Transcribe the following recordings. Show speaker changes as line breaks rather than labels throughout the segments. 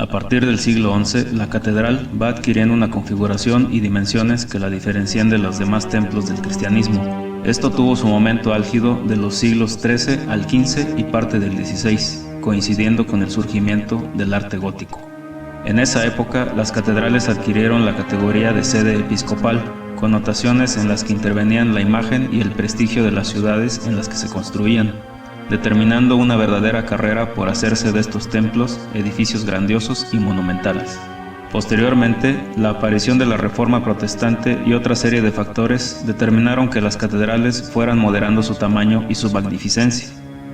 A partir del siglo XI, la catedral va adquiriendo una configuración y dimensiones que la diferencian de los demás templos del cristianismo. Esto tuvo su momento álgido de los siglos XIII al XV y parte del XVI, coincidiendo con el surgimiento del arte gótico. En esa época, las catedrales adquirieron la categoría de sede episcopal, connotaciones en las que intervenían la imagen y el prestigio de las ciudades en las que se construían, determinando una verdadera carrera por hacerse de estos templos edificios grandiosos y monumentales. Posteriormente, la aparición de la Reforma Protestante y otra serie de factores determinaron que las catedrales fueran moderando su tamaño y su magnificencia,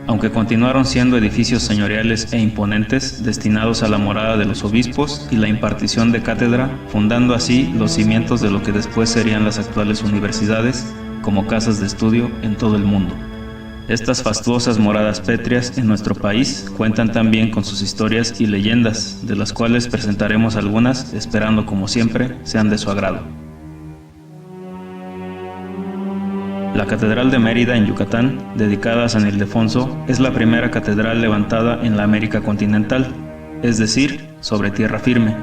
aunque continuaron siendo edificios señoriales e imponentes destinados a la morada de los obispos y la impartición de cátedra, fundando así los cimientos de lo que después serían las actuales universidades como casas de estudio en todo el mundo. Estas fastuosas moradas pétreas en nuestro país cuentan también con sus historias y leyendas, de las cuales presentaremos algunas, esperando como siempre sean de su agrado. La Catedral de Mérida en Yucatán, dedicada a San Ildefonso, es la primera catedral levantada en la América continental, es decir, sobre tierra firme,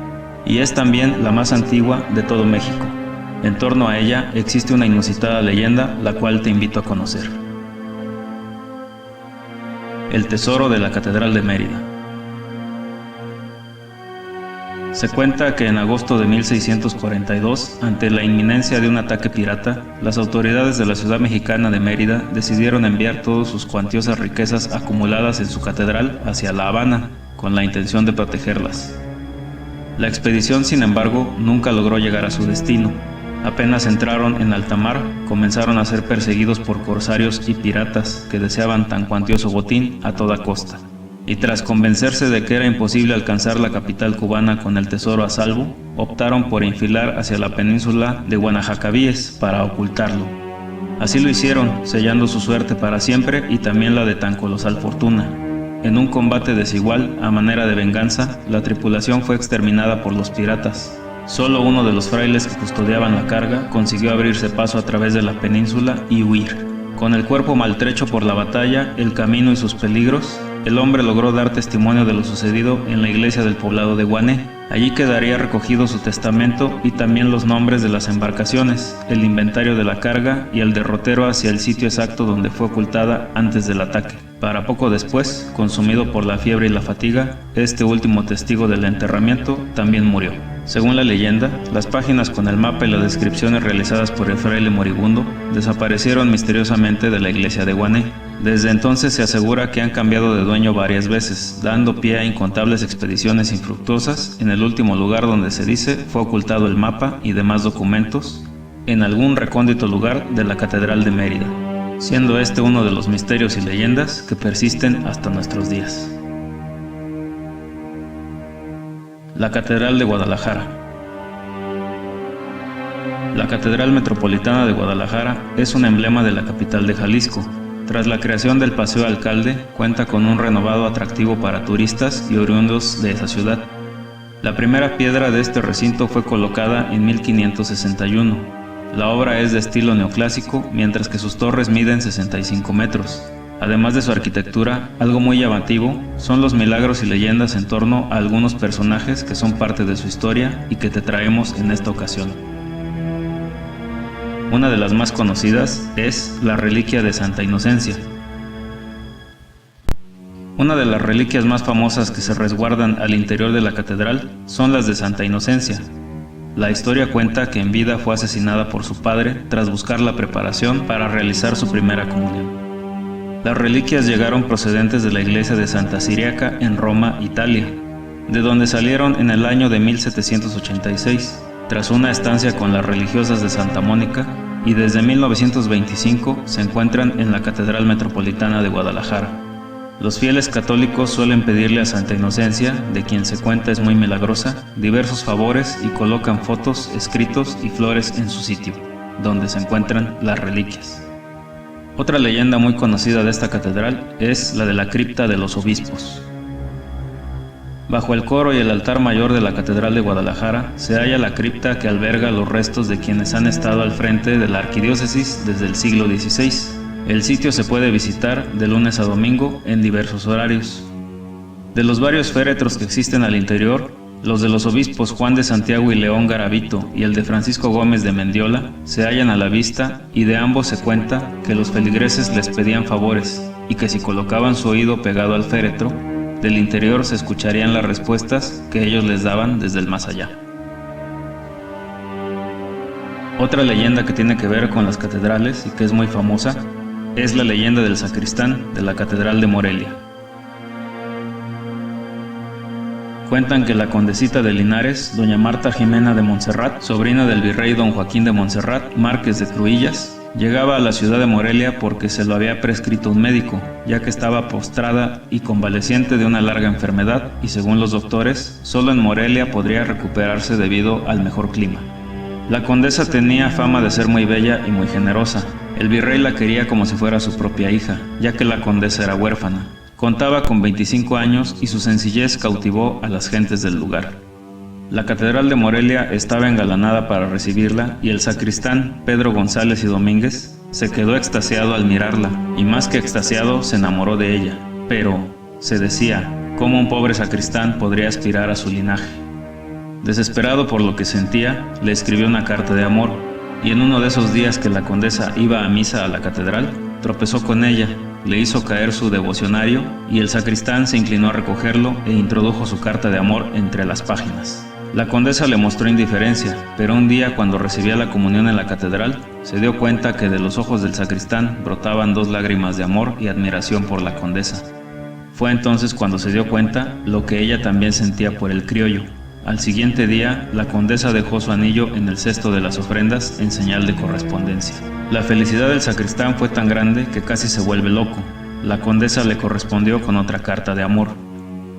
y es también la más antigua de todo México. En torno a ella existe una inusitada leyenda, la cual te invito a conocer. El tesoro de la Catedral de Mérida. Se cuenta que en agosto de 1642, ante la inminencia de un ataque pirata, las autoridades de la ciudad mexicana de Mérida decidieron enviar todas sus cuantiosas riquezas acumuladas en su catedral hacia La Habana, con la intención de protegerlas. La expedición, sin embargo, nunca logró llegar a su destino. Apenas entraron en alta mar, comenzaron a ser perseguidos por corsarios y piratas que deseaban tan cuantioso botín a toda costa. Y tras convencerse de que era imposible alcanzar la capital cubana con el tesoro a salvo, optaron por enfilar hacia la península de Guanajacavíes para ocultarlo. Así lo hicieron, sellando su suerte para siempre y también la de tan colosal fortuna. En un combate desigual, a manera de venganza, la tripulación fue exterminada por los piratas. Solo uno de los frailes que custodiaban la carga consiguió abrirse paso a través de la península y huir. Con el cuerpo maltrecho por la batalla, el camino y sus peligros, el hombre logró dar testimonio de lo sucedido en la iglesia del poblado de Guané. Allí quedaría recogido su testamento y también los nombres de las embarcaciones, el inventario de la carga y el derrotero hacia el sitio exacto donde fue ocultada antes del ataque. Para poco después, consumido por la fiebre y la fatiga, este último testigo del enterramiento también murió. Según la leyenda, las páginas con el mapa y las descripciones realizadas por el fraile moribundo desaparecieron misteriosamente de la iglesia de Guané. Desde entonces se asegura que han cambiado de dueño varias veces, dando pie a incontables expediciones infructuosas. En el último lugar donde se dice fue ocultado el mapa y demás documentos, en algún recóndito lugar de la Catedral de Mérida, siendo este uno de los misterios y leyendas que persisten hasta nuestros días. La Catedral de Guadalajara. La Catedral Metropolitana de Guadalajara es un emblema de la capital de Jalisco. Tras la creación del Paseo Alcalde, cuenta con un renovado atractivo para turistas y oriundos de esa ciudad. La primera piedra de este recinto fue colocada en 1561. La obra es de estilo neoclásico, mientras que sus torres miden 65 metros. Además de su arquitectura, algo muy llamativo son los milagros y leyendas en torno a algunos personajes que son parte de su historia y que te traemos en esta ocasión. Una de las más conocidas es la reliquia de Santa Inocencia. Una de las reliquias más famosas que se resguardan al interior de la catedral son las de Santa Inocencia. La historia cuenta que en vida fue asesinada por su padre tras buscar la preparación para realizar su primera comunión. Las reliquias llegaron procedentes de la iglesia de Santa Ciriaca en Roma, Italia, de donde salieron en el año de 1786, tras una estancia con las religiosas de Santa Mónica, y desde 1925 se encuentran en la Catedral Metropolitana de Guadalajara. Los fieles católicos suelen pedirle a Santa Inocencia, de quien se cuenta es muy milagrosa, diversos favores y colocan fotos, escritos y flores en su sitio, donde se encuentran las reliquias. Otra leyenda muy conocida de esta catedral es la de la cripta de los obispos. Bajo el coro y el altar mayor de la Catedral de Guadalajara se halla la cripta que alberga los restos de quienes han estado al frente de la arquidiócesis desde el siglo XVI. El sitio se puede visitar de lunes a domingo en diversos horarios. De los varios féretros que existen al interior, los de los obispos Juan de Santiago y León Garavito y el de Francisco Gómez de Mendiola se hallan a la vista, y de ambos se cuenta que los feligreses les pedían favores y que si colocaban su oído pegado al féretro, del interior se escucharían las respuestas que ellos les daban desde el más allá. Otra leyenda que tiene que ver con las catedrales y que es muy famosa es la leyenda del sacristán de la Catedral de Morelia. Cuentan que la condesita de Linares, doña Marta Jimena de Montserrat, sobrina del virrey don Joaquín de Montserrat, Márquez de Cruillas, llegaba a la ciudad de Morelia porque se lo había prescrito un médico, ya que estaba postrada y convaleciente de una larga enfermedad, y según los doctores, solo en Morelia podría recuperarse debido al mejor clima. La condesa tenía fama de ser muy bella y muy generosa. El virrey la quería como si fuera su propia hija, ya que la condesa era huérfana. Contaba con 25 años y su sencillez cautivó a las gentes del lugar. La Catedral de Morelia estaba engalanada para recibirla, y el sacristán Pedro González y Domínguez se quedó extasiado al mirarla, y más que extasiado se enamoró de ella. Pero, se decía, ¿cómo un pobre sacristán podría aspirar a su linaje? Desesperado por lo que sentía, le escribió una carta de amor, y en uno de esos días que la condesa iba a misa a la catedral, tropezó con ella, le hizo caer su devocionario, y el sacristán se inclinó a recogerlo e introdujo su carta de amor entre las páginas. La condesa le mostró indiferencia, pero un día cuando recibía la comunión en la catedral, se dio cuenta que de los ojos del sacristán brotaban 2 lágrimas de amor y admiración por la condesa. Fue entonces cuando se dio cuenta lo que ella también sentía por el criollo. Al siguiente día, la condesa dejó su anillo en el cesto de las ofrendas en señal de correspondencia. La felicidad del sacristán fue tan grande que casi se vuelve loco. La condesa le correspondió con otra carta de amor,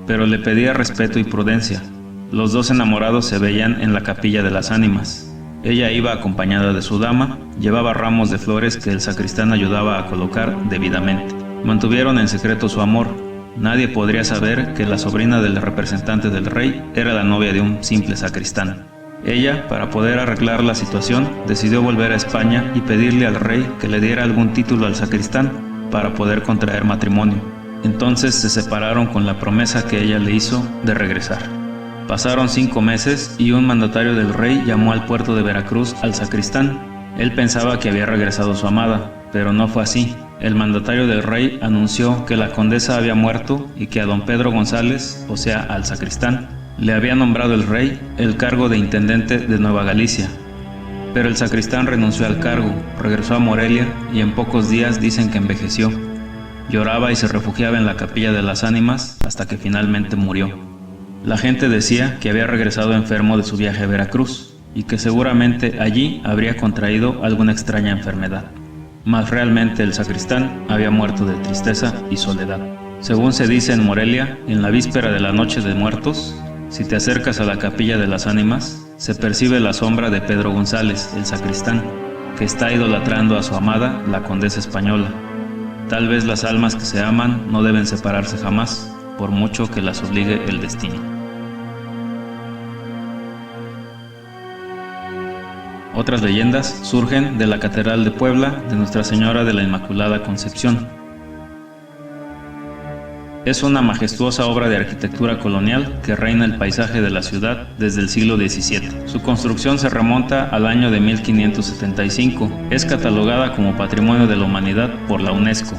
pero le pedía respeto y prudencia. Los dos enamorados se veían en la capilla de las ánimas. Ella iba acompañada de su dama, llevaba ramos de flores que el sacristán ayudaba a colocar debidamente. Mantuvieron en secreto su amor. Nadie podría saber que la sobrina del representante del rey era la novia de un simple sacristán. Ella, para poder arreglar la situación, decidió volver a España y pedirle al rey que le diera algún título al sacristán para poder contraer matrimonio. Entonces se separaron con la promesa que ella le hizo de regresar. Pasaron 5 meses y un mandatario del rey llamó al puerto de Veracruz al sacristán. Él pensaba que había regresado su amada, pero no fue así. El mandatario del rey anunció que la condesa había muerto y que a don Pedro González, o sea, al sacristán, le había nombrado el rey el cargo de intendente de Nueva Galicia. Pero el sacristán renunció al cargo, regresó a Morelia y en pocos días dicen que envejeció. Lloraba y se refugiaba en la capilla de las ánimas hasta que finalmente murió. La gente decía que había regresado enfermo de su viaje a Veracruz y que seguramente allí habría contraído alguna extraña enfermedad. Mas realmente el sacristán había muerto de tristeza y soledad. Según se dice en Morelia, en la víspera de la Noche de Muertos, si te acercas a la capilla de las ánimas, se percibe la sombra de Pedro González, el sacristán, que está idolatrando a su amada, la condesa española. Tal vez las almas que se aman no deben separarse jamás, por mucho que las obligue el destino. Otras leyendas surgen de la Catedral de Puebla de Nuestra Señora de la Inmaculada Concepción. Es una majestuosa obra de arquitectura colonial que reina el paisaje de la ciudad desde el siglo XVII. Su construcción se remonta al año de 1575. Es catalogada como Patrimonio de la Humanidad por la UNESCO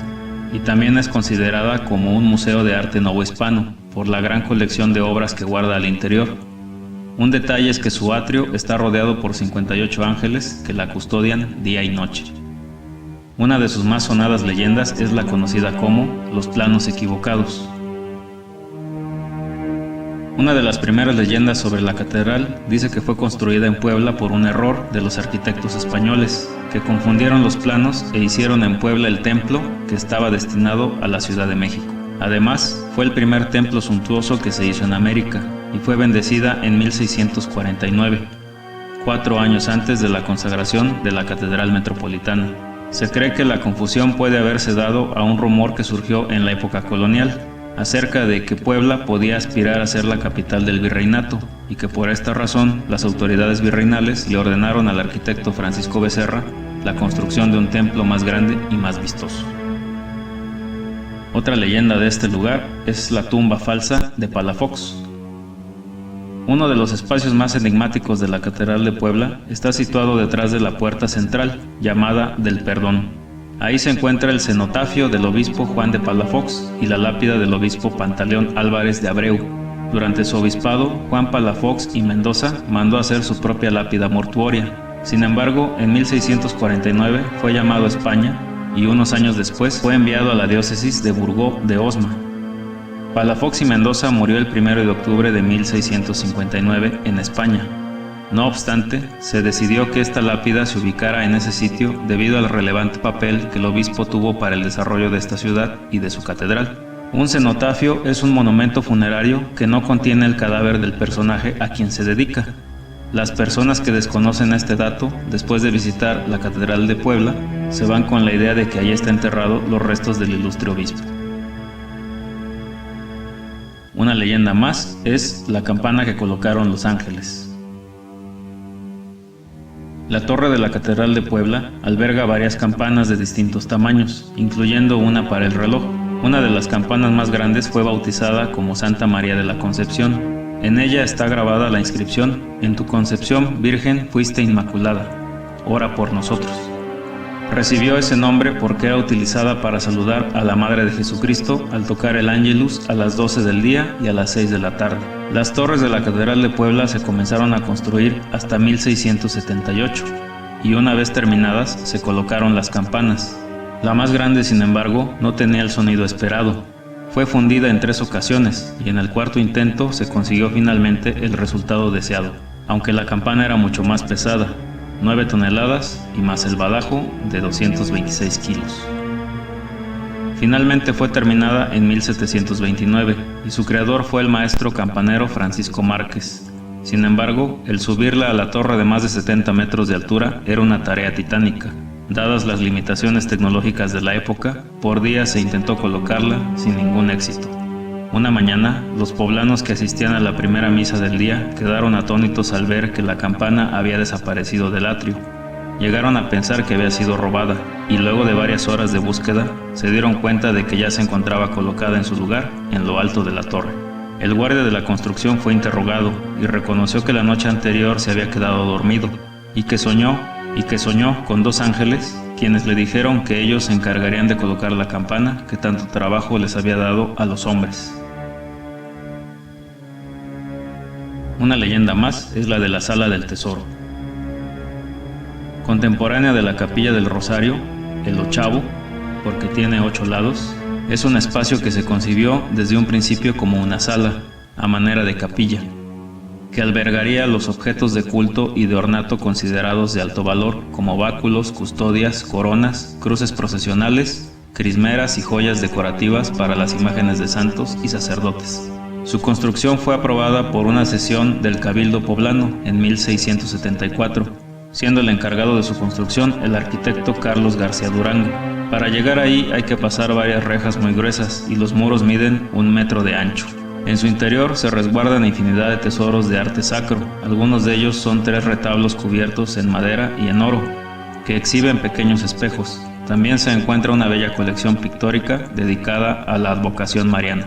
y también es considerada como un museo de arte novohispano por la gran colección de obras que guarda al interior. Un detalle es que su atrio está rodeado por 58 ángeles que la custodian día y noche. Una de sus más sonadas leyendas es la conocida como los planos equivocados. Una de las primeras leyendas sobre la catedral dice que fue construida en Puebla por un error de los arquitectos españoles, que confundieron los planos e hicieron en Puebla el templo que estaba destinado a la Ciudad de México. Además, fue el primer templo suntuoso que se hizo en América y fue bendecida en 1649, 4 años antes de la consagración de la Catedral Metropolitana. Se cree que la confusión puede haberse dado a un rumor que surgió en la época colonial, acerca de que Puebla podía aspirar a ser la capital del virreinato, y que por esta razón las autoridades virreinales le ordenaron al arquitecto Francisco Becerra la construcción de un templo más grande y más vistoso. Otra leyenda de este lugar es la tumba falsa de Palafox. Uno de los espacios más enigmáticos de la Catedral de Puebla está situado detrás de la puerta central, llamada del Perdón. Ahí se encuentra el cenotafio del obispo Juan de Palafox y la lápida del obispo Pantaleón Álvarez de Abreu. Durante su obispado, Juan Palafox y Mendoza mandó hacer su propia lápida mortuoria. Sin embargo, en 1649 fue llamado a España y unos años después fue enviado a la diócesis de Burgos de Osma. Palafox y Mendoza murió el 1 de octubre de 1659 en España. No obstante, se decidió que esta lápida se ubicara en ese sitio debido al relevante papel que el obispo tuvo para el desarrollo de esta ciudad y de su catedral. Un cenotafio es un monumento funerario que no contiene el cadáver del personaje a quien se dedica. Las personas que desconocen este dato, después de visitar la Catedral de Puebla, se van con la idea de que allí está enterrado los restos del ilustre obispo. Una leyenda más es la campana que colocaron los ángeles. La torre de la Catedral de Puebla alberga varias campanas de distintos tamaños, incluyendo una para el reloj. Una de las campanas más grandes fue bautizada como Santa María de la Concepción. En ella está grabada la inscripción: En tu concepción, Virgen, fuiste inmaculada. Ora por nosotros. Recibió ese nombre porque era utilizada para saludar a la Madre de Jesucristo al tocar el Ángelus a las 12 del día y a las 6 de la tarde. Las torres de la Catedral de Puebla se comenzaron a construir hasta 1678 y una vez terminadas se colocaron las campanas. La más grande, sin embargo, no tenía el sonido esperado. Fue fundida en 3 ocasiones y en el cuarto intento se consiguió finalmente el resultado deseado, aunque la campana era mucho más pesada, 9 toneladas y más el badajo de 226 kilos. Finalmente fue terminada en 1729 y su creador fue el maestro campanero Francisco Márquez. Sin embargo, el subirla a la torre de más de 70 metros de altura era una tarea titánica. Dadas las limitaciones tecnológicas de la época, por días se intentó colocarla sin ningún éxito. Una mañana, los poblanos que asistían a la primera misa del día quedaron atónitos al ver que la campana había desaparecido del atrio. Llegaron a pensar que había sido robada, y luego de varias horas de búsqueda, se dieron cuenta de que ya se encontraba colocada en su lugar, en lo alto de la torre. El guardia de la construcción fue interrogado y reconoció que la noche anterior se había quedado dormido, y que soñó con 2 ángeles, quienes le dijeron que ellos se encargarían de colocar la campana que tanto trabajo les había dado a los hombres. Una leyenda más es la de la Sala del Tesoro. Contemporánea de la Capilla del Rosario, el ochavo, porque tiene 8 lados, es un espacio que se concibió desde un principio como una sala, a manera de capilla, que albergaría los objetos de culto y de ornato considerados de alto valor, como báculos, custodias, coronas, cruces procesionales, crismeras y joyas decorativas para las imágenes de santos y sacerdotes. Su construcción fue aprobada por una sesión del Cabildo Poblano en 1674, siendo el encargado de su construcción el arquitecto Carlos García Durango. Para llegar ahí hay que pasar varias rejas muy gruesas y los muros miden 1 metro de ancho. En su interior se resguardan infinidad de tesoros de arte sacro. Algunos de ellos son 3 retablos cubiertos en madera y en oro, que exhiben pequeños espejos. También se encuentra una bella colección pictórica dedicada a la advocación mariana.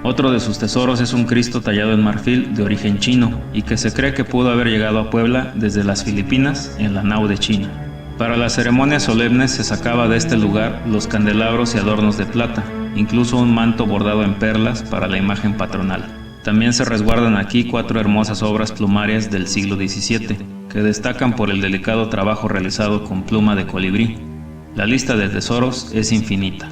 Otro de sus tesoros es un Cristo tallado en marfil de origen chino y que se cree que pudo haber llegado a Puebla desde las Filipinas en la nao de China. Para las ceremonias solemnes se sacaba de este lugar los candelabros y adornos de plata, incluso un manto bordado en perlas para la imagen patronal. También se resguardan aquí 4 hermosas obras plumarias del siglo XVII, que destacan por el delicado trabajo realizado con pluma de colibrí. La lista de tesoros es infinita.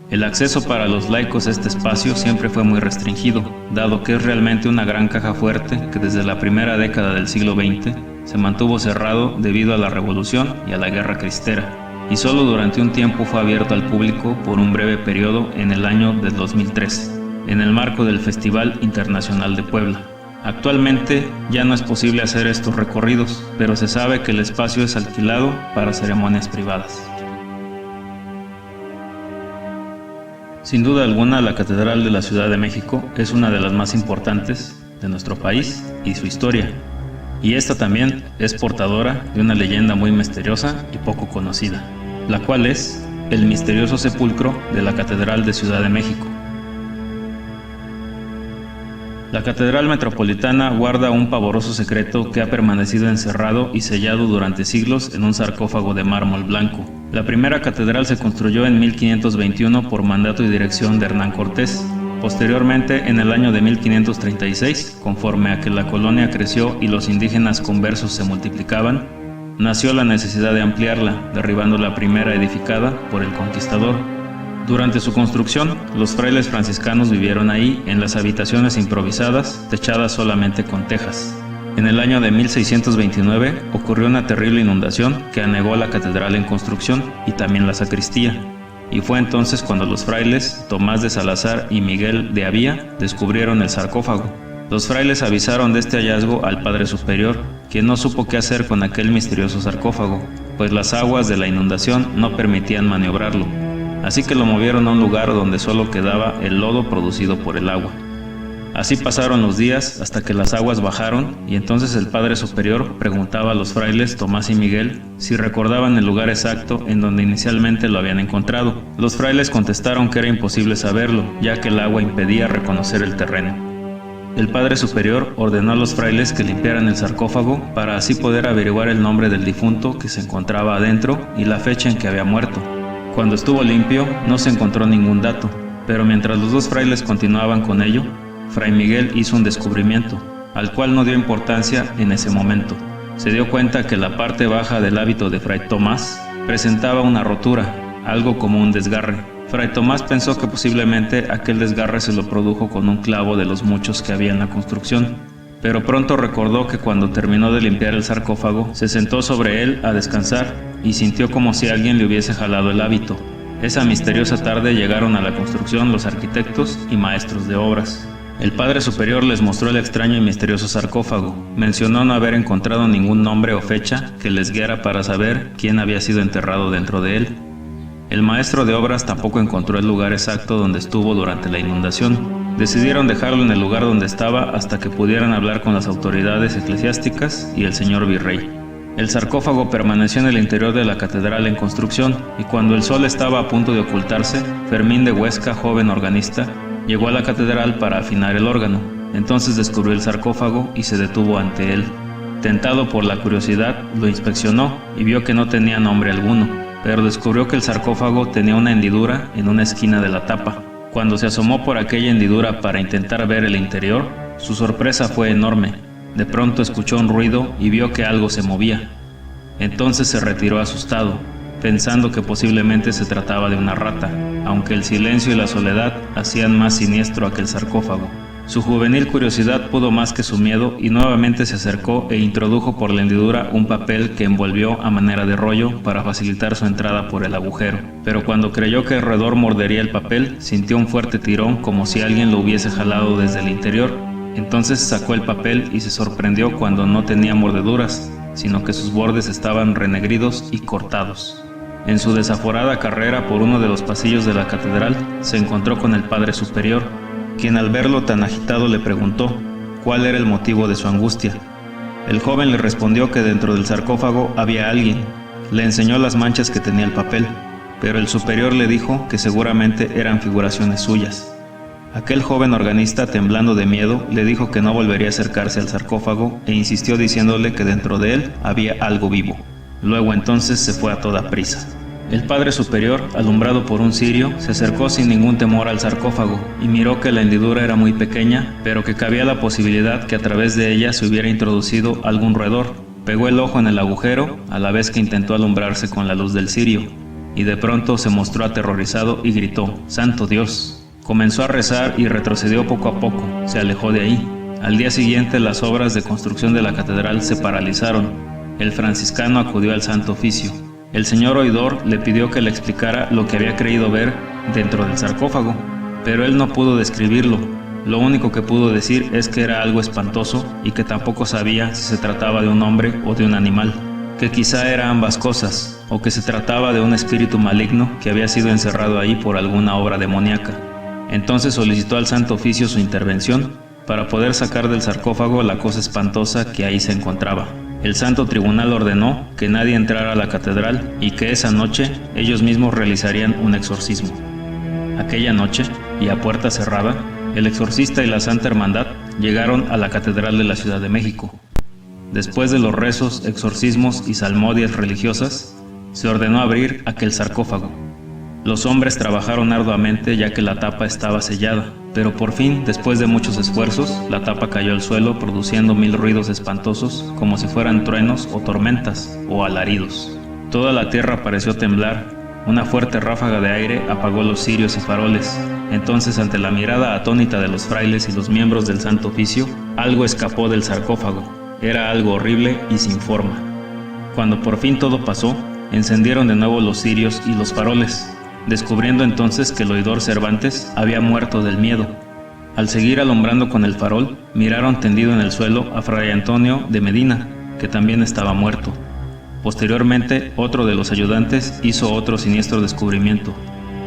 El acceso para los laicos a este espacio siempre fue muy restringido, dado que es realmente una gran caja fuerte que desde la primera década del siglo XX se mantuvo cerrado debido a la Revolución y a la Guerra Cristera, y solo durante un tiempo fue abierto al público por un breve periodo en el año del 2013, en el marco del Festival Internacional de Puebla. Actualmente ya no es posible hacer estos recorridos, pero se sabe que el espacio es alquilado para ceremonias privadas. Sin duda alguna, la Catedral de la Ciudad de México es una de las más importantes de nuestro país y su historia, y esta también es portadora de una leyenda muy misteriosa y poco conocida, la cual es el misterioso sepulcro de la Catedral de Ciudad de México. La Catedral Metropolitana guarda un pavoroso secreto que ha permanecido encerrado y sellado durante siglos en un sarcófago de mármol blanco. La primera catedral se construyó en 1521 por mandato y dirección de Hernán Cortés. Posteriormente, en el año de 1536, conforme a que la colonia creció y los indígenas conversos se multiplicaban, nació la necesidad de ampliarla, derribando la primera edificada por el conquistador. Durante su construcción, los frailes franciscanos vivieron ahí en las habitaciones improvisadas, techadas solamente con tejas. En el año de 1629 ocurrió una terrible inundación que anegó la catedral en construcción y también la sacristía, y fue entonces cuando los frailes Tomás de Salazar y Miguel de Avía descubrieron el sarcófago. Los frailes avisaron de este hallazgo al Padre Superior, quien no supo qué hacer con aquel misterioso sarcófago, pues las aguas de la inundación no permitían maniobrarlo. Así que lo movieron a un lugar donde solo quedaba el lodo producido por el agua. Así pasaron los días hasta que las aguas bajaron y entonces el Padre Superior preguntaba a los frailes Tomás y Miguel si recordaban el lugar exacto en donde inicialmente lo habían encontrado. Los frailes contestaron que era imposible saberlo, ya que el agua impedía reconocer el terreno. El Padre Superior ordenó a los frailes que limpiaran el sarcófago para así poder averiguar el nombre del difunto que se encontraba adentro y la fecha en que había muerto. Cuando estuvo limpio, no se encontró ningún dato, pero mientras los dos frailes continuaban con ello, Fray Miguel hizo un descubrimiento, al cual no dio importancia en ese momento. Se dio cuenta que la parte baja del hábito de Fray Tomás presentaba una rotura, algo como un desgarre. Fray Tomás pensó que posiblemente aquel desgarre se lo produjo con un clavo de los muchos que había en la construcción, pero pronto recordó que cuando terminó de limpiar el sarcófago, se sentó sobre él a descansar y sintió como si alguien le hubiese jalado el hábito. Esa misteriosa tarde llegaron a la construcción los arquitectos y maestros de obras. El Padre Superior les mostró el extraño y misterioso sarcófago. Mencionó no haber encontrado ningún nombre o fecha que les guiara para saber quién había sido enterrado dentro de él. El maestro de obras tampoco encontró el lugar exacto donde estuvo durante la inundación. Decidieron dejarlo en el lugar donde estaba hasta que pudieran hablar con las autoridades eclesiásticas y el señor virrey. El sarcófago permaneció en el interior de la catedral en construcción, y cuando el sol estaba a punto de ocultarse, Fermín de Huesca, joven organista, llegó a la catedral para afinar el órgano. Entonces descubrió el sarcófago y se detuvo ante él. Tentado por la curiosidad, lo inspeccionó y vio que no tenía nombre alguno, pero descubrió que el sarcófago tenía una hendidura en una esquina de la tapa. Cuando se asomó por aquella hendidura para intentar ver el interior, su sorpresa fue enorme. De pronto escuchó un ruido y vio que algo se movía. Entonces se retiró asustado, pensando que posiblemente se trataba de una rata, aunque el silencio y la soledad hacían más siniestro aquel sarcófago. Su juvenil curiosidad pudo más que su miedo y nuevamente se acercó e introdujo por la hendidura un papel que envolvió a manera de rollo para facilitar su entrada por el agujero. Pero cuando creyó que el roedor mordería el papel, sintió un fuerte tirón como si alguien lo hubiese jalado desde el interior. Entonces sacó el papel y se sorprendió cuando no tenía mordeduras, sino que sus bordes estaban renegridos y cortados. En su desaforada carrera por uno de los pasillos de la catedral, se encontró con el Padre Superior, quien al verlo tan agitado le preguntó cuál era el motivo de su angustia. El joven le respondió que dentro del sarcófago había alguien. Le enseñó las manchas que tenía el papel, pero el superior le dijo que seguramente eran figuraciones suyas. Aquel joven organista, temblando de miedo, le dijo que no volvería a acercarse al sarcófago e insistió diciéndole que dentro de él había algo vivo. Luego entonces se fue a toda prisa. El Padre Superior, alumbrado por un cirio, se acercó sin ningún temor al sarcófago y miró que la hendidura era muy pequeña, pero que cabía la posibilidad que a través de ella se hubiera introducido algún roedor. Pegó el ojo en el agujero, a la vez que intentó alumbrarse con la luz del cirio, y de pronto se mostró aterrorizado y gritó: ¡Santo Dios! Comenzó a rezar y retrocedió poco a poco, se alejó de ahí. Al día siguiente las obras de construcción de la catedral se paralizaron. El franciscano acudió al Santo Oficio. El señor oidor le pidió que le explicara lo que había creído ver dentro del sarcófago, pero él no pudo describirlo. Lo único que pudo decir es que era algo espantoso y que tampoco sabía si se trataba de un hombre o de un animal, que quizá era ambas cosas, o que se trataba de un espíritu maligno que había sido encerrado ahí por alguna obra demoníaca. Entonces solicitó al Santo Oficio su intervención para poder sacar del sarcófago la cosa espantosa que ahí se encontraba. El Santo Tribunal ordenó que nadie entrara a la catedral y que esa noche ellos mismos realizarían un exorcismo. Aquella noche, y a puerta cerrada, el exorcista y la Santa Hermandad llegaron a la Catedral de la Ciudad de México. Después de los rezos, exorcismos y salmodias religiosas, se ordenó abrir aquel sarcófago. Los hombres trabajaron arduamente ya que la tapa estaba sellada, pero por fin, después de muchos esfuerzos, la tapa cayó al suelo produciendo 1000 ruidos espantosos como si fueran truenos o tormentas o alaridos. Toda la tierra pareció temblar, una fuerte ráfaga de aire apagó los cirios y faroles. Entonces, ante la mirada atónita de los frailes y los miembros del Santo Oficio, algo escapó del sarcófago. Era algo horrible y sin forma. Cuando por fin todo pasó, encendieron de nuevo los cirios y los faroles, descubriendo entonces que el oidor Cervantes había muerto del miedo. Al seguir alumbrando con el farol, miraron tendido en el suelo a Fray Antonio de Medina, que también estaba muerto. Posteriormente, otro de los ayudantes hizo otro siniestro descubrimiento.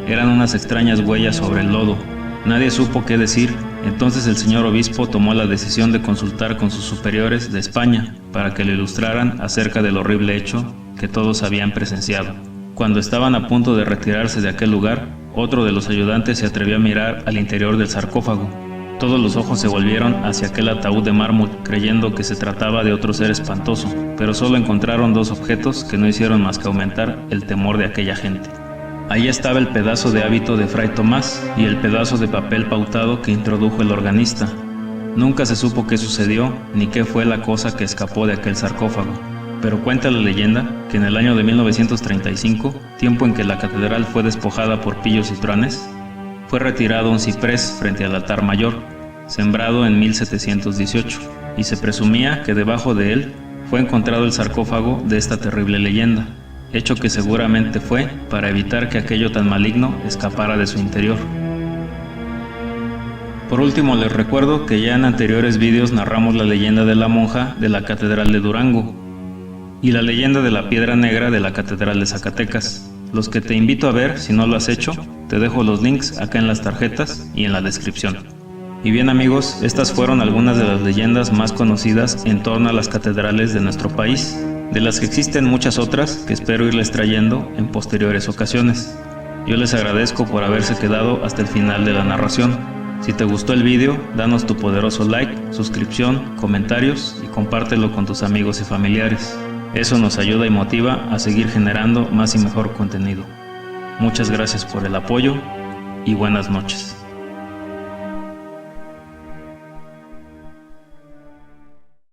Eran unas extrañas huellas sobre el lodo. Nadie supo qué decir. Entonces el señor obispo tomó la decisión de consultar con sus superiores de España para que le ilustraran acerca del horrible hecho que todos habían presenciado. Cuando estaban a punto de retirarse de aquel lugar, otro de los ayudantes se atrevió a mirar al interior del sarcófago. Todos los ojos se volvieron hacia aquel ataúd de mármol, creyendo que se trataba de otro ser espantoso, pero solo encontraron 2 objetos que no hicieron más que aumentar el temor de aquella gente. Ahí estaba el pedazo de hábito de Fray Tomás y el pedazo de papel pautado que introdujo el organista. Nunca se supo qué sucedió ni qué fue la cosa que escapó de aquel sarcófago, pero cuenta la leyenda que en el año de 1935, tiempo en que la catedral fue despojada por pillos y truanes, fue retirado un ciprés frente al altar mayor, sembrado en 1718, y se presumía que debajo de él fue encontrado el sarcófago de esta terrible leyenda, hecho que seguramente fue para evitar que aquello tan maligno escapara de su interior. Por último, les recuerdo que ya en anteriores vídeos narramos la leyenda de la monja de la Catedral de Durango y la leyenda de la piedra negra de la Catedral de Zacatecas, los que te invito a ver si no lo has hecho. Te dejo los links acá en las tarjetas y en la descripción. Y bien amigos, estas fueron algunas de las leyendas más conocidas en torno a las catedrales de nuestro país, de las que existen muchas otras que espero irles trayendo en posteriores ocasiones. Yo les agradezco por haberse quedado hasta el final de la narración. Si te gustó el vídeo, danos tu poderoso like, suscripción, comentarios y compártelo con tus amigos y familiares. Eso nos ayuda y motiva a seguir generando más y mejor contenido. Muchas gracias por el apoyo y buenas noches.